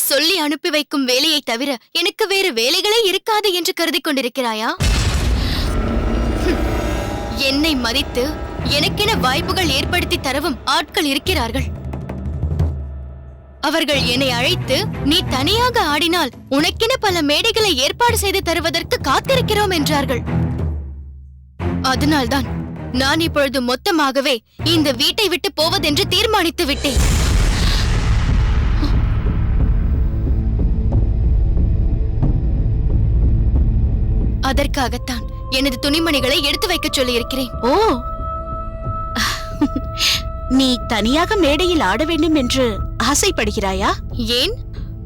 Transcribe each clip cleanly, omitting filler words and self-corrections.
சொல்லி அனுப்பி வைக்கும் வேலையை தவிர எனக்கு வேறு வேலைகளே இருக்காது என்று கருதி கொண்டிருக்கிறாயா? என்னை மதித்து எனக்கென வாய்ப்புகள் ஏற்படுத்தி தரவும் ஆட்கள் இருக்கிறார்கள். அவர்கள் என்னை அழைத்து நீ தனியாக ஆடினால் உனக்கென பல மேடைகளை ஏற்பாடு செய்து தருவதற்கு காத்திருக்கிறோம் என்றார்கள். அதனால்தான் நான் இப்பொழுது மொத்தமாகவே இந்த வீட்டை விட்டு போவதென்று தீர்மானித்து விட்டேன். அதற்காகத்தான் எனது துணிமணிகளை எடுத்து வைக்க சொல்லியிருக்கிறேன். ஓ, நீ தனியாக மேடையில் ஆட வேண்டும் என்று ஆசைப்படுகிறாயா? ஏன்,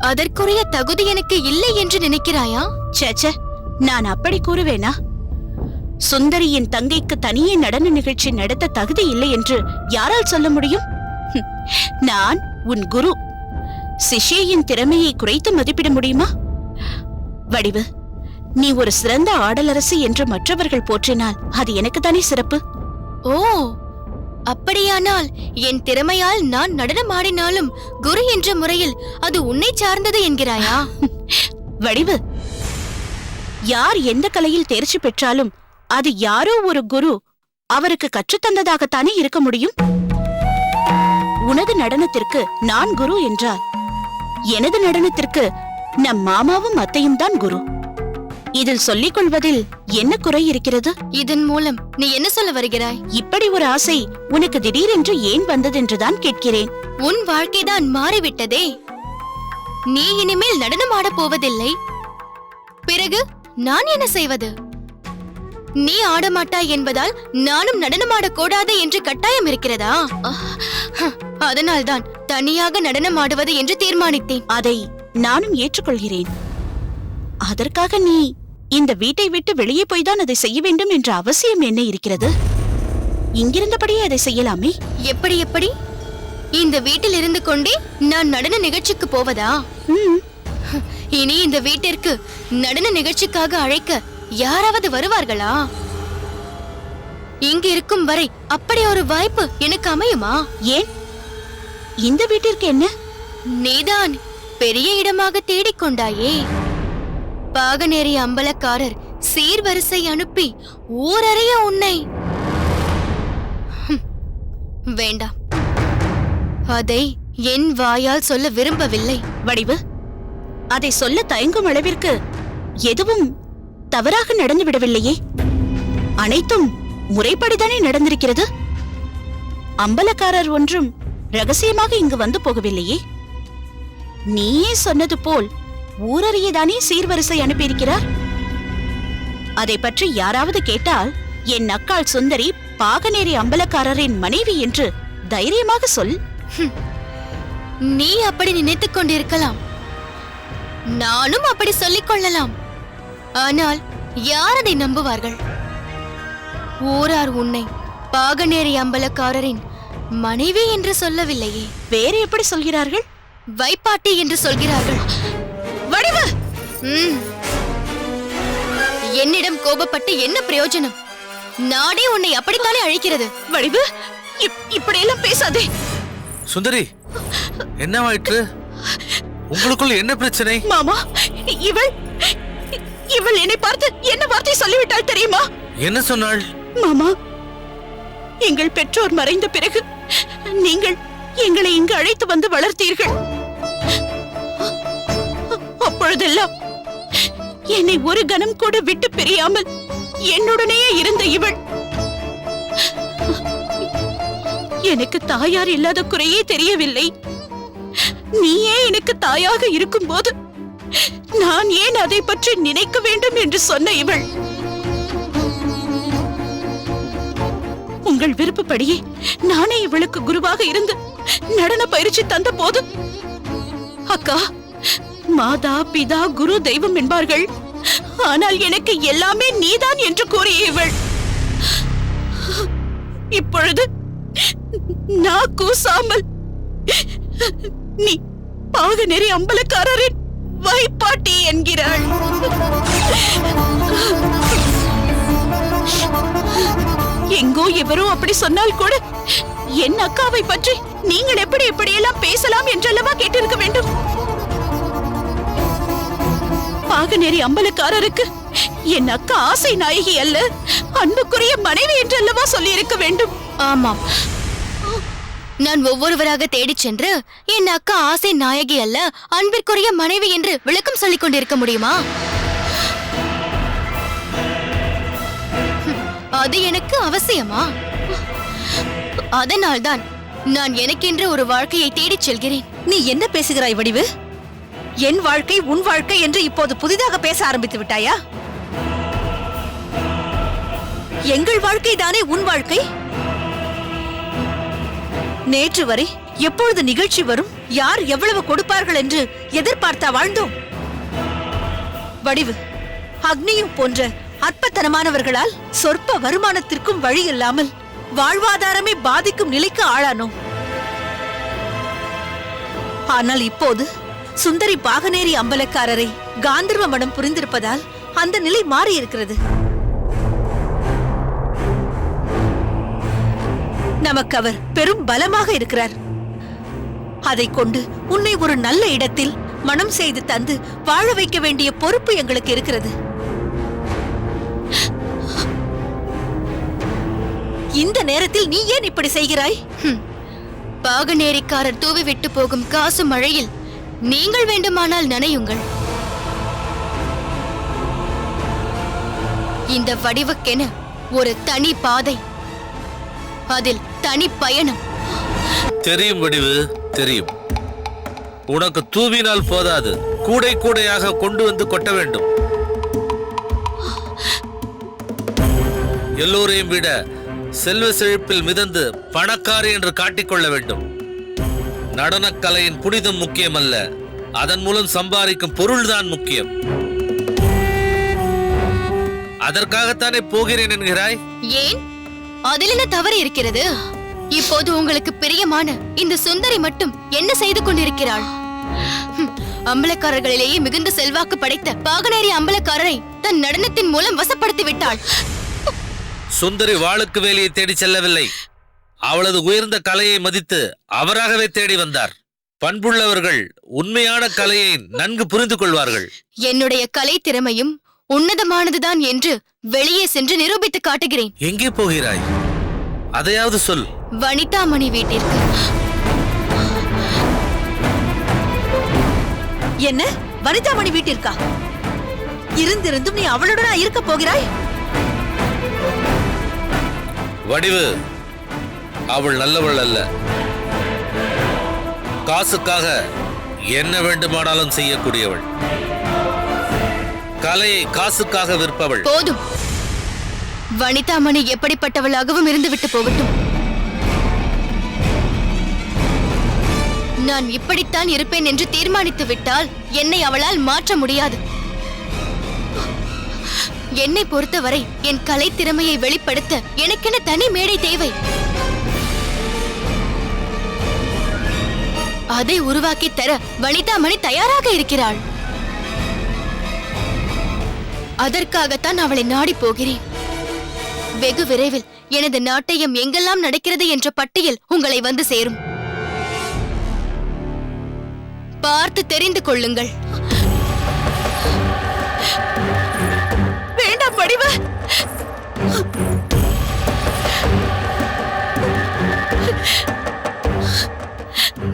அதற்குரிய தகுதி எனக்கு இல்லை என்று நினைக்கிறாயா? சேச்சே, நான் அப்படி கூறுவேனா? சுந்தரியின் தங்கைக்கு தனியே நடன நிகழ்ச்சி நடத்த தகுதி இல்லை என்று யாரால் சொல்ல முடியும்? நான் உன் குரு. சிஷ்யையின் திறமையை குறைத்து மதிப்பிட முடியுமா? வடிவு, நீ ஒரு சிறந்த ஆடலரசி என்று மற்றவர்கள் போற்றினால் அது எனக்கு தானே சிறப்பு. ஓ, அப்படியானால் என் திறமையால் நான் நடனம் ஆடினாலும் குரு என்ற முறையில் அது உன்னை சார்ந்தது என்கிறாயா? வடிவு, யார் எந்த கலையில் தேர்ச்சி பெற்றாலும் அது யாரோ ஒரு குரு அவருக்கு கற்றுத்தந்ததாகத்தானே இருக்க முடியும். உனது நடனத்திற்கு நான் குரு என்றால் எனது நடனத்திற்கு நம் மாமாவும் அத்தையும் தான் குரு. இதில் சொல்லிக் கொள்வதில் என்ன குறை இருக்கிறது? இதன் மூலம் நீ என்ன சொல்ல வருகிறாய்? இப்படி ஒரு ஆசை உனக்கு திடீரென்று ஏன் வந்ததென்றுதான் கேட்கிறேன். உன் வாழ்க்கைதான் மாறிவிட்டதே. நீ இனிமேல் நடனம் ஆடப் போவதில்லை. பிறகு நான் என்ன செய்வது? நீ ஆடமாட்டாய் என்பதால் நானும் நடனமாடக்கூடாது என்று கட்டாயம் இருக்கிறதா? அதனால்தான் தனியாக நடனம் ஆடுவது என்று தீர்மானித்தேன். அதை நானும் ஏற்றுக்கொள்கிறேன். அதற்காக நீ இந்த வீட்டை விட்டு வெளியே போய்தான் அதை செய்ய வேண்டும் என்ற அவசியம் என்ன இருக்கிறது? இங்கிருந்தபடியே அதை செய்யலாமே. எப்படி எப்படி? இந்த வீட்டில் இருந்து கொண்டே நான் நடன நிகழ்ச்சிக்கு போவதா? இனி இந்த வீட்டிற்கு நடன நிகழ்ச்சிக்காக அழைக்க யாராவது வருவார்களா? இங்கு இருக்கும் வரை அப்படி ஒரு வாய்ப்பு எனக்கு அமையுமா? ஏன், இந்த வீட்டிற்கு என்ன? நீதான் பெரிய இடமாக தேடிக்கொண்டாயே. பாகநேரி அம்பலக்காரர் சீர்வரிசை அனுப்பி ஊரறிய உன்னை. வேண்டாம், அதை என் வாயால் சொல்ல விரும்பவில்லை. வடிவு, அதை சொல்ல தயங்கும் அளவிற்கு எதுவும் தவறாக நடந்து விடவில்லையே. அனைத்தும் முறைப்படிதானே நடந்திருக்கிறது. அம்பலக்காரர் ஒன்றும் ரகசியமாக இங்கு வந்து போகவில்லையே. நீயே சொன்னது போல் ஊரறியதானே சீர்வரிசை அனுப்பியிருக்கிறார். அதை பற்றி யாராவது கேட்டால் என் அக்காள் சுந்தரி பாகநேரி அம்பலக்காரரின் மனைவி என்று தைரியமாக சொல். நீ அப்படி நினைத்துக் கொண்டிருக்கலாம், நானும் அப்படி சொல்லிக் கொள்ளலாம். ஆனால் யார் அதை நம்புவார்கள்? ஊரார் உன்னை பாகநேரி அம்பலக்காரரின் மனைவி என்று சொல்லவில்லையே. வேறு எப்படி சொல்கிறார்கள்? வைப்பாட்டி என்று சொல்கிறார்கள். வடிவு, என்னிடம் கோபப்பட்டு என்ன பிரயோஜனம்? நாடே உன்னை அப்படித்தானே அழைக்கிறது. வடிவு, இப்படியெல்லாம் பேசாதே. சுந்தரி, என்னவாயிற்று? உங்களுக்குள் என்ன பிரச்சனை? மாமா, இவள் என்னை பார்த்து என்ன வார்த்தை சொல்லிவிட்டாள் தெரியுமா? என்ன சொன்னாள்? மாமா, எங்கள் பெற்றோர் மறைந்த பிறகு நீங்கள் எங்களை இங்கு அழைத்து வந்து வளர்த்தீர்கள். அப்பொழுதெல்லாம் என்னை ஒரு கணம் கூட விட்டு பிரியாமல் என்னுடனேயே இருந்த இவள் எனக்கு தாயார் இல்லாத குறையே தெரியவில்லை. நீயே எனக்கு தாயாக இருக்கும் போது நான் ஏன் அதை பற்றி நினைக்க வேண்டும் என்று சொன்ன இவள் உங்கள் விருப்பப்படியே நானே இவளுக்கு குருவாக இருந்து நடன பயிற்சி தந்த போது, அக்கா, மாதா பிதா குரு தெய்வம் என்பார்கள், ஆனால் எனக்கு எல்லாமே நீதான் என்று கூறிய இவள் இப்பொழுது நான் கூசாமல் நீ பாகநேரி அம்பலக்காரரின் வைப்பாட்டி என்கிறாள். எங்கோ எவரோ அப்படி சொன்னால் கூட என் அக்காவை பற்றி நீங்கள் எப்படி எப்படியெல்லாம் பேசலாம் என்றல்லவா கேட்டிருக்க வேண்டும். பாகநேரி அம்பலக்காரருக்கு என் அக்கா ஆசை நாயகி அல்ல, அன்புக்குரிய மனைவி என்றல்லவா சொல்லி இருக்க வேண்டும். ஆமாம், நான் ஒவ்வொருவராக தேடிச் சென்று என் அக்கா ஆசை நாயகி அல்ல, அன்பிற்குரிய மனைவி என்று விளக்கம் சொல்லிக் கொண்டிருக்க முடியுமா? அது எனக்கு அவசியமா? அதனால்தான் நான் எனக்கென்று ஒரு வாழ்க்கையை தேடிச் செல்கிறேன். நீ என்ன பேசுகிறாய் வடிவு? என் வாழ்க்கை உன் வாழ்க்கை என்று இப்போது புதிதாக பேச ஆரம்பித்து விட்டாயா? எங்கள் வாழ்க்கை தானே உன் வாழ்க்கை. நேற்று வரை எப்பொழுது நிகழ்ச்சி வரும், யார் எவ்வளவு கொடுப்பார்கள் என்று எதிர்பார்த்தா வாழ்ந்தோம். வடிவு, அக்னியும் போன்ற அற்பத்தனமானவர்களால் சொற்ப வருமானத்திற்கும் வழி இல்லாமல் வாழ்வாதாரமே பாதிக்கும் நிலைக்கு ஆளானோம். ஆனால் இப்போது சுந்தரி பாகநேரி அம்பலக்காரரை காந்தர்வ மனம் புரிந்திருப்பதால் அந்த நிலை மாறியிருக்கிறது. நமக்கு அவர் பெரும் பலமாக இருக்கிறார். அதைக் கொண்டு உன்னை ஒரு நல்ல இடத்தில் மனம் செய்து தந்து வாழ வைக்க வேண்டிய பொறுப்பு எங்களுக்கு இருக்கிறது. இந்த நேரத்தில் நீ ஏன் இப்படி செய்கிறாய்? பாகநேரிக்காரர் தூவி விட்டு போகும் காசு மழையில் நீங்கள் வேண்டுமானால் நனையுங்கள். இந்த வடிவுக்கென ஒரு தனி பாதை, அதில் தனி பயணம். தெரியும் வடிவு, தெரியும். உனக்கு தூவினால் போதாது, கூடை கூடையாக கொண்டு வந்து கொட்ட வேண்டும். எல்லோரையும் விட செல்வ செழிப்பில் மிதந்து பணக்காரி என்று காட்டிக்கொள்ள வேண்டும். நடனக்கலையின் புனிதம் முக்கியமல்ல, அதன் மூலம் சம்பாதிக்கும் பொருள்தான் முக்கியம். அதற்காகத்தானே போகிறேன் என்கிறாய்? ஏன், அதில் என்ன தவறு இருக்கிறது? இப்போது உங்களுக்கு பிரியமான இந்த சுந்தரி மட்டும் என்ன செய்து கொண்டிருக்கிறாள்? அம்பலக்காரர்களிலேயே மிகுந்த செல்வாக்கு படைத்த பாகநேரி அம்பலக்காரரை தன் நடனத்தின் மூலம் வசப்படுத்தி விட்டாள். சுந்தரி வாளுக்கு வேலையை தேடி செல்லவில்லை, அவளது உயர்ந்த கலையை மதித்து அவராகவே தேடி வந்தார். பண்புள்ளவர்கள் உண்மையான கலையை நன்கு புரிந்து கொள்வார்கள். என்னுடைய கலை திறமையும் உன்னதமானதுதான் என்று வெளியே சென்று நிரூபித்து காட்டுகிறேன். எங்கே போகிறாய்? அதையாவது சொல். வனிதாமணி வீட்டிற்கு. என்ன, வனிதாமணி வீட்டிற்கா? இருந்திருந்தும் நீ அவளுடனா இருக்க போகிறாய்? வடிவு, அவள் நல்லவள் அல்ல. காசுக்காக என்ன வேண்டுமானாலும் செய்யக்கூடியவள். கலையை காசுக்காக விற்பவள். போதும், வனிதாமணி எப்படிப்பட்டவளாகவும் இருந்துவிட்டு போகட்டும். நான் இப்படித்தான் இருப்பேன் என்று தீர்மானித்து விட்டால் என்னை அவளால் மாற்ற முடியாது. என்னை பொறுத்தவரை என் கலை திறமையை வெளிப்படுத்த எனக்கென தனி மேடை தேவை. அதை உருவாக்கி தர வனிதாமணி தயாராக இருக்கிறாள். அதற்காகத்தான் அவளை நாடி போகிறேன். வெகு விரைவில் எனது நாட்டயம் எங்கெல்லாம் நடக்கிறது என்ற பட்டியல் உங்களை வந்து சேரும். பார்த்து தெரிந்து கொள்ளுங்கள். வேண்டாம் வடிவு.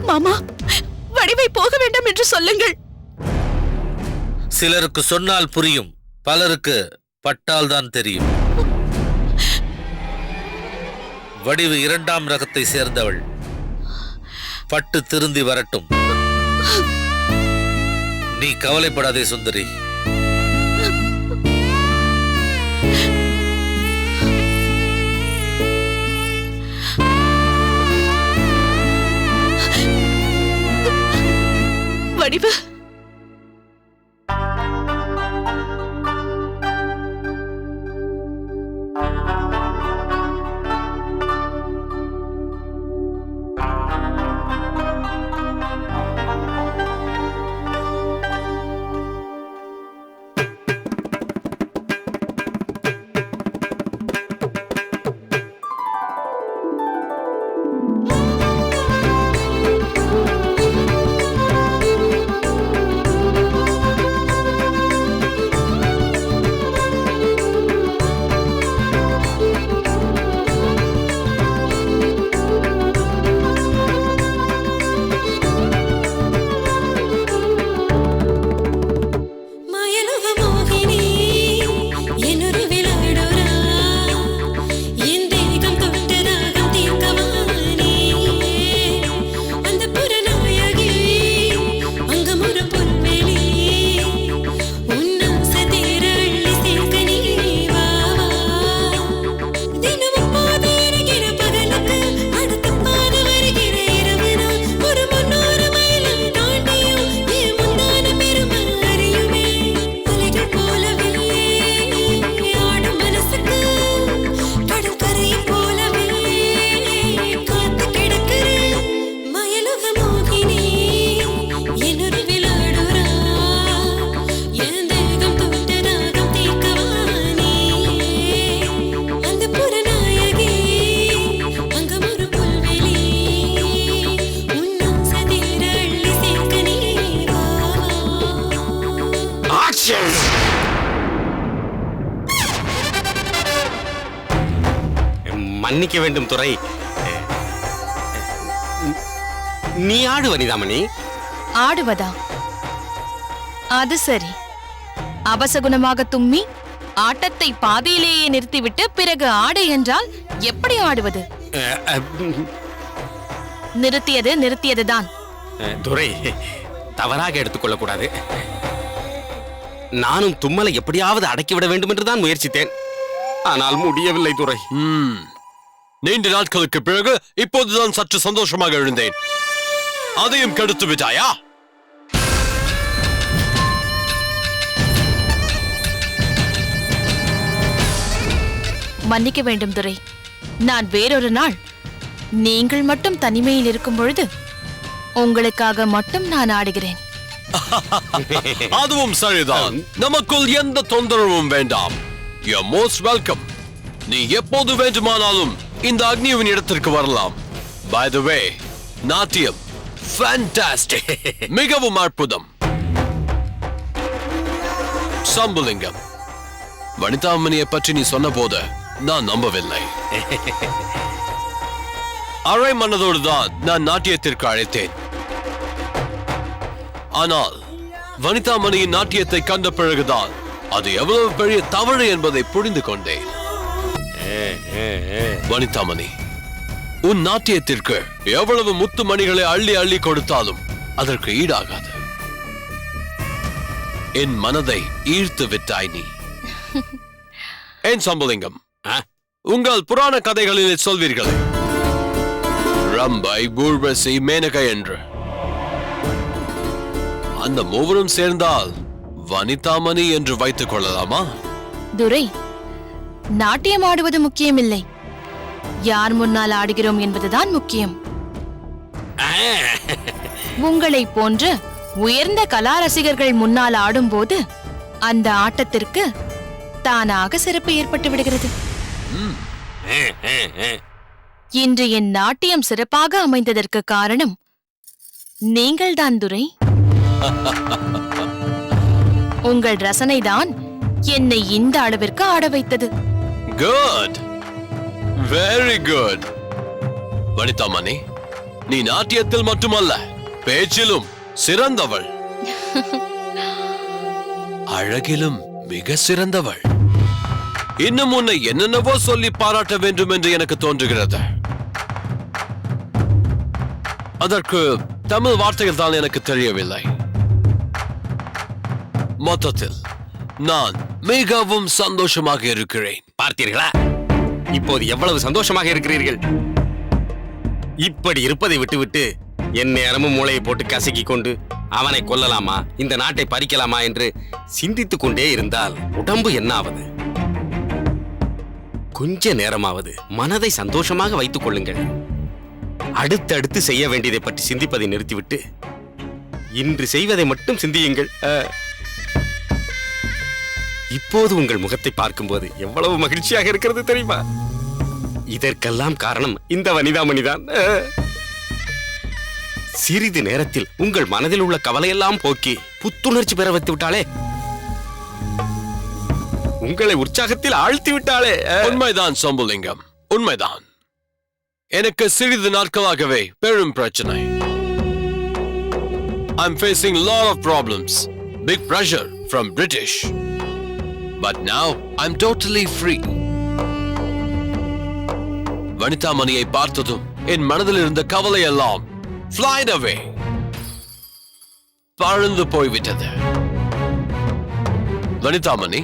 மாமா, வடிவை போக வேண்டாம் என்று சொல்லுங்கள். சிலருக்கு சொன்னால் புரியும், பலருக்கு பட்டால் தான் தெரியும். வடிவு இரண்டாம் ரகத்தை சேர்ந்தவள். பட்டு திருந்தி வரட்டும். நீ கவலைப்படாதே சுந்தரி. வடிவு, மன்னிக்க வேண்டும் துரை. நீ ஆடு வனிதாமணி. ஆடுவதா? அது சரி. அபசகுணமாக தும்மி ஆட்டத்தை பாதியிலேயே நிறுத்திவிட்டு பிறகு ஆடு என்றால் எப்படி ஆடுவது? நிறுத்தியதுதான். துரை, தவறாக எடுத்துக்கொள்ளக் கூடாது. நானும் தும்மலை எப்படியாவது அடக்கிவிட வேண்டும் என்றுதான் முயற்சித்தேன். ஆனால் முடியவில்லை துரை. நீண்ட நாட்களுக்கு பிறகு இப்போதுதான் சற்று சந்தோஷமாக எழுந்தேன். அதையும் கெடுத்து விட்டாயா? மன்னிக்க வேண்டும் துரை. நான் வேறொரு நாள் நீங்கள் மட்டும் தனிமையில் இருக்கும் பொழுது உங்களுக்காக மட்டும் நான் ஆடுகிறேன். அதுவும் சரிதான். நமக்குள் எந்த தொந்தரவும் வேண்டாம். You're most welcome. நீ எப்போது வேண்டுமானாலும் இந்த அக்னியின் இடத்திற்கு வரலாம். By the way, நாட்டியம் fantastic. மிகவும் அற்புதம். சம்புலிங்கம், வனிதாமணியை பற்றி நீ சொன்ன போது நான் நம்பவில்லை. அரை மனதோடு தான் நான் நாட்டியத்திற்கு அழைத்தேன். ஆனால் வனிதாமணியின் நாட்டியத்தை கண்ட பிறகுதான் அது எவ்வளவு பெரிய தவறு என்பதை புரிந்து கொண்டேன். வனிதாமணி, உன் நாட்டியத்திற்கு எவ்வளவு முத்து மணிகளை அள்ளி அள்ளி கொடுத்தாலும் அதற்கு ஈடாகாது. என் மனதை ஈர்த்து விட்டாய் நீ. ஏன் சம்புலிங்கம், உங்கள் புராண கதைகளில் சொல்வீர்களே, ரம்பை, ஊர்வசி, மேனகை என்று. அந்த மூவரும் சேர்ந்தால் வனிதாமணி என்று வைத்துக் கொள்ளலாமா? துரை, நாட்டியம் ஆடுவது முக்கியமில்லை, யார் முன்னால் ஆடுகிறோம் என்பதுதான் முக்கியம். உங்களை போன்ற உயர்ந்த கலா ரசிகர்கள் முன்னால் ஆடும்போது அந்த ஆட்டத்திற்கு தானாக சிறப்பு ஏற்பட்டு விடுகிறது. இன்று என் நாட்டியம் சிறப்பாக அமைந்ததற்கு காரணம் நீங்கள்தான் துரை. உங்கள் ரசனைதான் என்னை இந்த அளவிற்கு ஆட வைத்தது. Good, very good. வனிதாமணி, நீ நாட்டியத்தில் மட்டுமல்ல, பேச்சிலும் சிறந்தவள், அழகிலும் மிக சிறந்தவள். இன்னும் உன்னை என்னென்னவோ சொல்லி பாராட்ட வேண்டும் என்று எனக்கு தோன்றுகிறது. அதற்கு தமிழ் வார்த்தைகள் தான் எனக்கு தெரியவில்லை. மொத்தத்தில் நான் மிகவும் சந்தோஷமாக இருக்கிறேன். பார்த்தீர்களா, இப்போது எவ்வளவு சந்தோஷமாக இருக்கிறீர்கள். இப்படி இருப்பதை விட்டுவிட்டு என் நேரமும் மூளையை போட்டு கசக்கி கொண்டு அவனை கொல்லலாமா, இந்த நாட்டை பறிக்கலாமா என்று சிந்தித்துக் கொண்டே இருந்தால் உடம்பு என்ன ஆவது? கொஞ்ச நேரமாவது மனதை சந்தோஷமாக வைத்துக் கொள்ளுங்கள். அடுத்தடுத்து செய்ய வேண்டியதை பற்றி சிந்திப்பதை நிறுத்திவிட்டு இன்று செய்வதை மட்டும் சிந்தியுங்கள். இப்போது உங்கள் முகத்தை பார்க்கும்போது எவ்வளவு மகிழ்ச்சியாக இருக்கிறது தெரியுமா? இதற்கெல்லாம் காரணம் இந்த வனிதாமணிதான். சிறிது நேரத்தில் உங்கள் மனதில் உள்ள கவலையெல்லாம் போக்கி புத்துணர்ச்சி பெற வைத்து விட்டாளே, உங்களை உற்சாகத்தில் ஆழ்த்தி விட்டாளே. உண்மைதான் சம்புலிங்கம், உண்மைதான். எனக்கு சிறிது நாட்களாகவே பெரும் பிரச்சனை. I'm facing a lot of problems, big pressure from British. But now I'm totally free. வனிதாமணியை பார்த்ததும் என் மனதில் இருந்த கவலை எல்லாம் flied away, பறந்து போய்விட்டது. வனிதாமணி,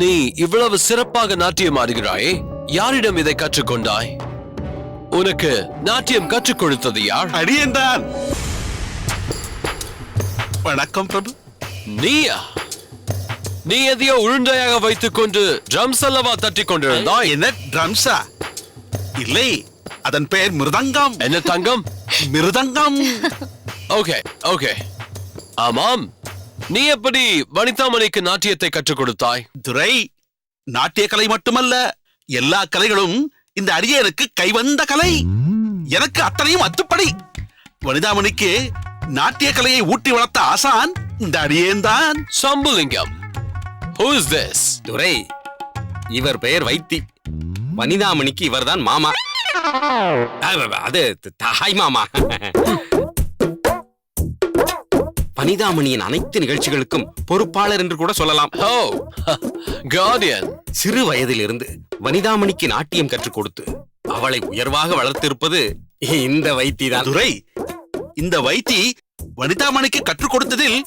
நீ இவ்வளவு சிறப்பாக நாட்டியம் ஆடுகிறாயே, யாரிடம் இதை கற்றுக்கொண்டாய்? உனக்கு நாட்டியம் கற்றுக் கொடுத்தது யார்? அடியேன்தான். வணக்கம் பிரபு. நீயா? நீ எதையோ உருண்டையாக வைத்துக் கொண்டு ட்ரம்ஸ் அல்லவா தட்டி கொண்டிருந்தாய்? என்ன ட்ரம்ஸா? இல்லை, அதன் பெயர் மிருதங்கம். என்ன தங்கம்? மிருதங்கம். Okay okay. ஆமாம், நீ எப்படி வனிதாமணிக்கு நாட்டியத்தை கற்றுக் கொடுத்தாய்? துரை, நாட்டிய கலை மட்டுமல்ல, எல்லா கலைகளும் இந்த அடியேனுக்கு கைவந்த கலை. எனக்கு அத்தனையும் அத்துப்படி. வனிதாமணிக்கு நாட்டிய கலையை ஊட்டி வளர்த்த ஆசான் இந்த அடியேன்தான். Sambulingam, who is this? துரை, இவர் பெயர் வைத்தி. வனிதாமணிக்கு இவர்தான் மாமா. அது தாய் மாமா. வனிதாமணியின் அனைத்து நிகழ்ச்சிகளுக்கும் பொறுப்பாளர் என்று கூட சொல்லலாம். ஓ, கார்டியன். சிறு வயதிலிருந்து வனிதாமணிக்கு நாட்டியம் கற்றுக் கொடுத்து அவளை உயர்வாக வளர்த்திருப்பது இந்த வைத்திதான். துரை, இந்த வைத்தி வனிதாமணிக்கு கற்றுக் கொடுத்ததில்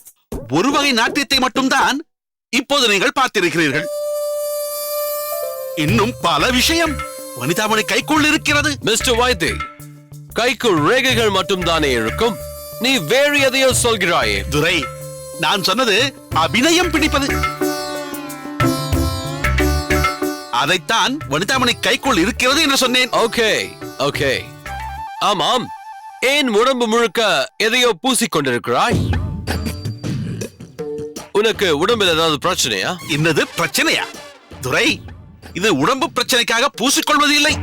ஒரு வகை நாட்டியத்தை மட்டும்தான் இப்போது நீங்கள் பார்த்திருக்கிறீர்கள். இன்னும் பல விஷயம் வனிதாமணி கைக்குள் இருக்கிறது. மிஸ்டர் வைத்தி, கைக்குள் ரேகைகள் மட்டும்தானே இருக்கும். நீ வேறு எதையோ சொல்கிறாயே. துரை, நான் சொன்னது அபிநயம் பிடிப்பது. அதைத்தான் வனிதாமணி கைக்குள் இருக்கிறது என்று சொன்னேன். Okay okay. ஆமாம், ஏன் உடம்பு முழுக்க எதையோ பூசிக்கொண்டிருக்கிறாய்? உனக்கு உடம்பில் ஏதாவது பிரச்சனையா? என்னது பிரச்சனையா? துரை, இது உடம்பு பிரச்சனைக்காக பூசிக்கொள்வது இல்லை.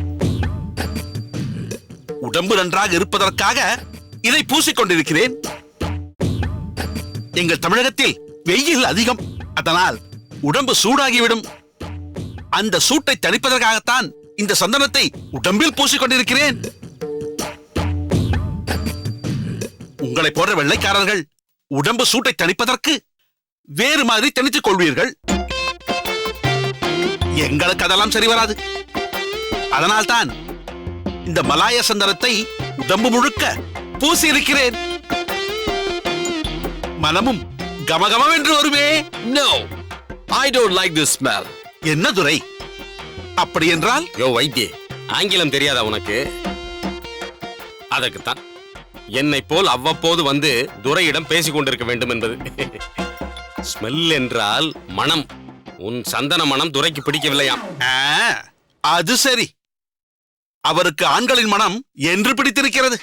உடம்பு நன்றாக இருப்பதற்காக இதை பூசிக்கொண்டிருக்கிறேன். எங்கள் தமிழகத்தில் வெயில் அதிகம், அதனால் உடம்பு சூடாகிவிடும். அந்த சூட்டை தணிப்பதற்காகத்தான் இந்த சந்தனத்தை உடம்பில் பூசிக்கொண்டிருக்கிறேன். உங்களை போன்ற வெள்ளைக்காரர்கள் உடம்பு சூட்டை தணிப்பதற்கு வேறு மாதிரி தணித்துக் கொள்வீர்கள். எங்களுக்கு அதெல்லாம் சரி வராது. அதனால்தான் இந்த மலாய சந்தனத்தை உடம்பு முழுக்க பூசி இருக்கிறேன். மனமும் கமகமென்று வருமே. No, I don't like this smell. என்ன துரை, அப்படி என்றால்? யோ வைத்தியே, ஆங்கிலம் தெரியாதா உனக்கு? அதற்குத்தான் என்னை போல் அவ்வப்போது வந்து துரையிடம் பேசிக் கொண்டிருக்க வேண்டும் என்பது. ஸ்மெல் என்றால் மனம். உன் சந்தன மனம் துரைக்கு பிடிக்கவில்லையாம். அது சரி, அவருக்கு ஆண்களின் மனம் என்று பிடித்திருக்கிறது.